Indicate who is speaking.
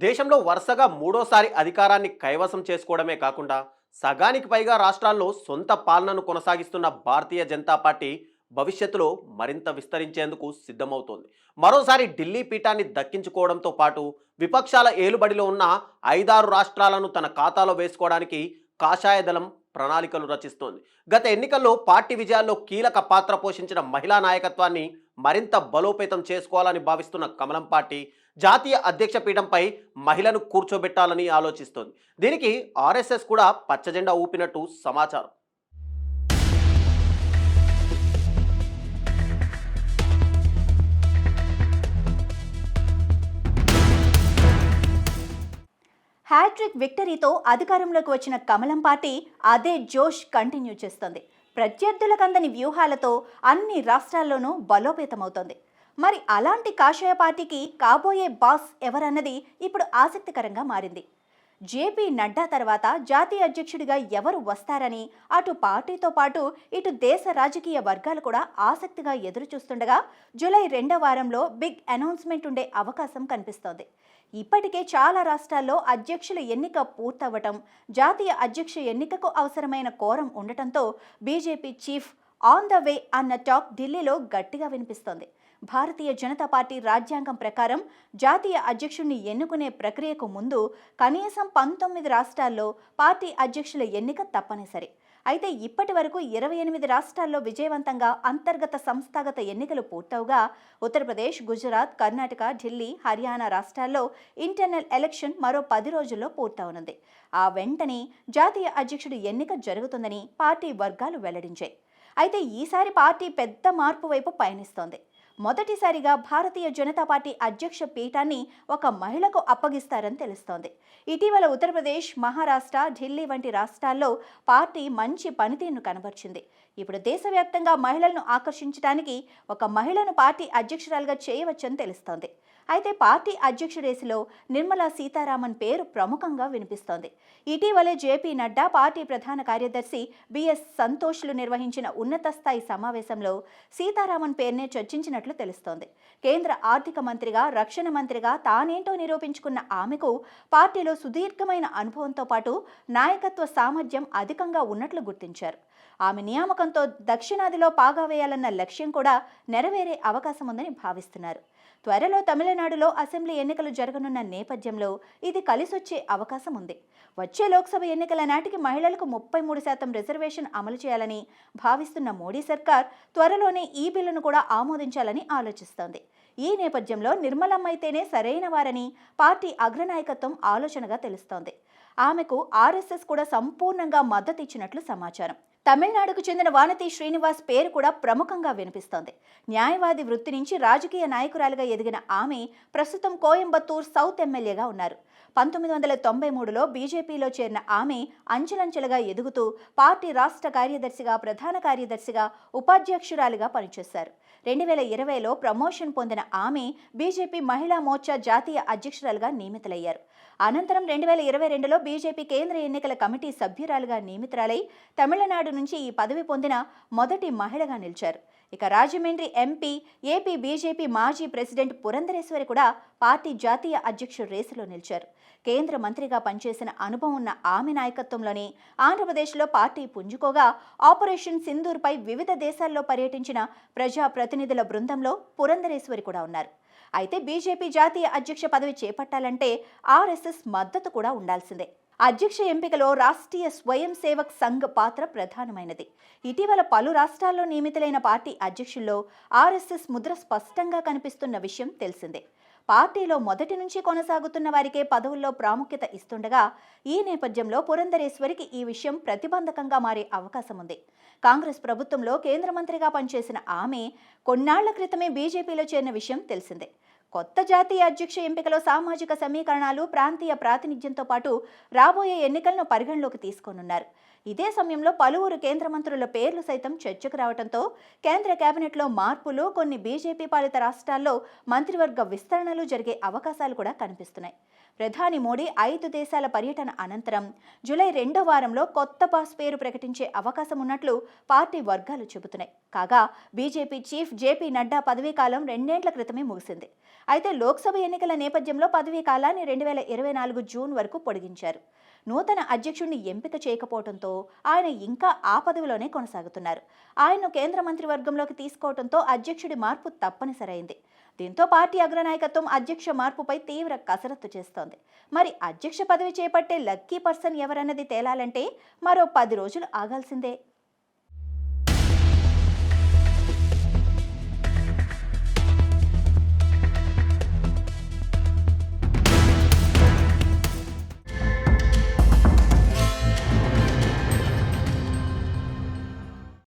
Speaker 1: దేశంలో వరుసగా మూడోసారి అధికారాన్ని కైవసం చేసుకోవడమే కాకుండా సగానికి పైగా రాష్ట్రాల్లో సొంత పాలనను కొనసాగిస్తున్న భారతీయ జనతా పార్టీ భవిష్యత్తులో మరింత విస్తరించేందుకు సిద్ధమవుతోంది. మరోసారి ఢిల్లీ పీఠాన్ని దక్కించుకోవడంతో పాటు విపక్షాల ఏలుబడిలో ఉన్న 5-6 రాష్ట్రాలను తన ఖాతాలో వేసుకోవడానికి కాషాయ దళం ప్రణాళికలు రచిస్తోంది. గత ఎన్నికల్లో పార్టీ విజయాల్లో కీలక పాత్ర పోషించిన మహిళా నాయకత్వాన్ని మరింత బలోపేతం చేసుకోవాలని భావిస్తున్న కమలం పార్టీ జాతీయ అధ్యక్ష పీఠంపై మహిళను కూర్చోబెట్టాలని ఆలోచిస్తోంది. దీనికి ఆర్ఎస్ఎస్ కూడా పచ్చజెండా ఊపినట్టు సమాచారం.
Speaker 2: హ్యాట్రిక్ విక్టరీతో అధికారంలోకి వచ్చిన కమలం పార్టీ అదే జోష్ కంటిన్యూ చేస్తుంది. ప్రత్యర్థులకు అందని వ్యూహాలతో అన్ని రాష్ట్రాల్లోనూ బలోపేతమవుతోంది. మరి అలాంటి కాషాయ పార్టీకి కాబోయే బాస్ ఎవరన్నది ఇప్పుడు ఆసక్తికరంగా మారింది. జేపీ నడ్డా తర్వాత జాతీయ అధ్యక్షుడిగా ఎవరు వస్తారని అటు పార్టీతో పాటు ఇటు దేశ రాజకీయ వర్గాలు కూడా ఆసక్తిగా ఎదురుచూస్తుండగా జూలై 2వ వారంలో బిగ్ అనౌన్స్మెంట్ ఉండే అవకాశం కనిపిస్తోంది. ఇప్పటికే చాలా రాష్ట్రాల్లో అధ్యక్షుల ఎన్నిక పూర్తవటం, జాతీయ అధ్యక్ష ఎన్నికకు అవసరమైన కోరం ఉండటంతో BJP chief on the way అన్న టాక్ ఢిల్లీలో గట్టిగా వినిపిస్తోంది. భారతీయ జనతా పార్టీ రాజ్యాంగం ప్రకారం జాతీయ అధ్యక్షుడిని ఎన్నుకునే ప్రక్రియకు ముందు కనీసం 19 రాష్ట్రాల్లో పార్టీ అధ్యక్షుల ఎన్నిక తప్పనిసరి. అయితే ఇప్పటి వరకు 28 రాష్ట్రాల్లో విజయవంతంగా అంతర్గత సంస్థాగత ఎన్నికలు పూర్తవుగా ఉత్తరప్రదేశ్, గుజరాత్, కర్ణాటక, ఢిల్లీ, హర్యానా రాష్ట్రాల్లో ఇంటర్నల్ ఎలక్షన్ మరో 10 రోజుల్లో పూర్తవనుంది. ఆ వెంటనే జాతీయ అధ్యక్షుడి ఎన్నిక జరుగుతుందని పార్టీ వర్గాలు వెల్లడించాయి. అయితే ఈసారి పార్టీ పెద్ద మార్పు వైపు పయనిస్తోంది. మొదటిసారిగా భారతీయ జనతా పార్టీ అధ్యక్ష పీఠాన్ని ఒక మహిళకు అప్పగిస్తారని తెలుస్తోంది. ఇటీవల ఉత్తరప్రదేశ్, మహారాష్ట్ర, ఢిల్లీ వంటి రాష్ట్రాల్లో పార్టీ మంచి పనితీరును కనబర్చింది. ఇప్పుడు దేశవ్యాప్తంగా మహిళలను ఆకర్షించడానికి ఒక మహిళను పార్టీ అధ్యక్షురాలుగా చేయవచ్చని తెలుస్తోంది. అయితే పార్టీ అధ్యక్ష రేసులో నిర్మలా సీతారామన్ పేరు ప్రముఖంగా వినిపిస్తోంది. ఇటీవలే జేపీ నడ్డా, పార్టీ ప్రధాన కార్యదర్శి బిఎస్ సంతోష్లు నిర్వహించిన ఉన్నత స్థాయి సమావేశంలో సీతారామన్ పేరునే చర్చించినట్లు తెలుస్తోంది. కేంద్ర ఆర్థిక మంత్రిగా, రక్షణ మంత్రిగా తానేంటో నిరూపించుకున్న ఆమెకు పార్టీలో సుదీర్ఘమైన అనుభవంతో పాటు నాయకత్వ సామర్థ్యం అధికంగా ఉన్నట్లు గుర్తించారు. ఆమె నియామకంతో దక్షిణాదిలో పాగా వేయాలన్న లక్ష్యం కూడా నెరవేరే అవకాశం ఉందని భావిస్తున్నారు. త్వరలో తమిళనాడులో అసెంబ్లీ ఎన్నికలు జరగనున్న నేపథ్యంలో ఇది కలిసొచ్చే అవకాశం ఉంది. వచ్చే లోక్సభ ఎన్నికల నాటికి మహిళలకు 33% రిజర్వేషన్ అమలు చేయాలని భావిస్తున్న మోడీ సర్కార్ త్వరలోనే ఈ బిల్లును కూడా ఆమోదించాలని ఆలోచిస్తోంది. ఈ నేపథ్యంలో నిర్మలమ్మ అయితేనే సరైన వారని పార్టీ అగ్రనాయకత్వం ఆలోచనగా తెలుస్తోంది. ఆమెకు ఆర్ఎస్ఎస్ కూడా సంపూర్ణంగా మద్దతు ఇచ్చినట్లు సమాచారం. తమిళనాడుకు చెందిన వానతి శ్రీనివాస్ పేరు కూడా ప్రముఖంగా వినిపిస్తోంది. న్యాయవాది వృత్తి నుంచి రాజకీయ నాయకురాలుగా ఎదిగిన ఆమె ప్రస్తుతం కోయంబత్తూర్ సౌత్ ఎమ్మెల్యేగా ఉన్నారు. 1993లో బీజేపీలో చేరిన ఆమె అంచెలంచెలుగా ఎదుగుతూ పార్టీ రాష్ట్ర కార్యదర్శిగా, ప్రధాన కార్యదర్శిగా, ఉపాధ్యక్షురాలిగా పనిచేశారు. 2020లో ప్రమోషన్ పొందిన ఆమె బీజేపీ మహిళా మోర్చా జాతీయ అధ్యక్షురాలుగా నియమితులయ్యారు. అనంతరం 2022లో బీజేపీ కేంద్ర ఎన్నికల కమిటీ సభ్యురాలుగా నియమితురాలై తమిళనాడు నుంచి ఈ పదవి పొందిన మొదటి మహిళగా నిలిచారు. ఇక రాజమండ్రి ఎంపీ, ఏపీ బీజేపీ మాజీ ప్రెసిడెంట్ పురంధరేశ్వరి కూడా పార్టీ జాతీయ అధ్యక్షుడు రేసులో నిలిచారు. కేంద్ర మంత్రిగా పనిచేసిన అనుభవం ఉన్న ఆమె నాయకత్వంలోనే ఆంధ్రప్రదేశ్లో పార్టీ పుంజుకోగా ఆపరేషన్ సింధూర్పై వివిధ దేశాల్లో పర్యటించిన ప్రజా ప్రతినిధుల బృందంలో పురంధరేశ్వరి కూడా ఉన్నారు. అయితే బీజేపీ జాతీయ అధ్యక్ష పదవి చేపట్టాలంటే ఆర్ఎస్ఎస్ మద్దతు కూడా ఉండాల్సిందే. అధ్యక్ష ఎంపికలో రాష్ట్రీయ స్వయం సేవక్ సంఘ్ పాత్ర ప్రధానమైనది. ఇటీవల పలు రాష్ట్రాల్లో నియమితులైన పార్టీ అధ్యక్షుల్లో ఆర్ఎస్ఎస్ ముద్ర స్పష్టంగా కనిపిస్తున్న విషయం తెలిసిందే. పార్టీలో మొదటి నుంచి కొనసాగుతున్న వారికే పదవుల్లో ప్రాముఖ్యత ఇస్తుండగా ఈ నేపథ్యంలో పురంధరేశ్వరికి ఈ విషయం ప్రతిబంధకంగా మారే అవకాశం ఉంది. కాంగ్రెస్ ప్రభుత్వంలో కేంద్ర మంత్రిగా పనిచేసిన ఆమె కొన్నాళ్ల క్రితమే బీజేపీలో చేరిన విషయం తెలిసిందే. కొత్త జాతీయ అధ్యక్ష ఎంపికలో సామాజిక సమీకరణాలు, ప్రాంతీయ ప్రాతినిధ్యంతో పాటు రాబోయే ఎన్నికలను పరిగణలోకి తీసుకోనున్నారు. ఇదే సమయంలో పలువురు కేంద్ర మంత్రుల పేర్లు సైతం చర్చకు రావడంతో కేంద్ర కేబినెట్లో మార్పులు, కొన్ని బీజేపీ పాలిత రాష్ట్రాల్లో మంత్రివర్గ విస్తరణలు జరిగే అవకాశాలు కూడా కనిపిస్తున్నాయి. ప్రధాని మోడీ 5 దేశాల పర్యటన అనంతరం జూలై 2వ వారంలో కొత్త బాస్ పేరు ప్రకటించే అవకాశం ఉన్నట్లు పార్టీ వర్గాలు చెబుతున్నాయి. కాగా బీజేపీ చీఫ్ జేపీ నడ్డా పదవీ కాలం 2 ఏళ్ల క్రితమే ముగిసింది. అయితే లోక్సభ ఎన్నికల నేపథ్యంలో పదవీ కాలాన్ని 2024 జూన్ వరకు పొడిగించారు. నూతన అధ్యక్షుడిని ఎంపిక చేయకపోవడంతో ఆయన ఇంకా ఆ పదవిలోనే కొనసాగుతున్నారు. ఆయన్ను కేంద్ర మంత్రివర్గంలోకి తీసుకోవడంతో అధ్యక్షుడి మార్పు తప్పనిసరైంది. దీంతో పార్టీ అగ్రనాయకత్వం అధ్యక్ష మార్పుపై తీవ్ర కసరత్తు చేస్తోంది. మరి అధ్యక్ష పదవి చేపట్టే లక్కీ పర్సన్ ఎవరన్నది తేలాలంటే మరో 10 రోజులు ఆగాల్సిందే.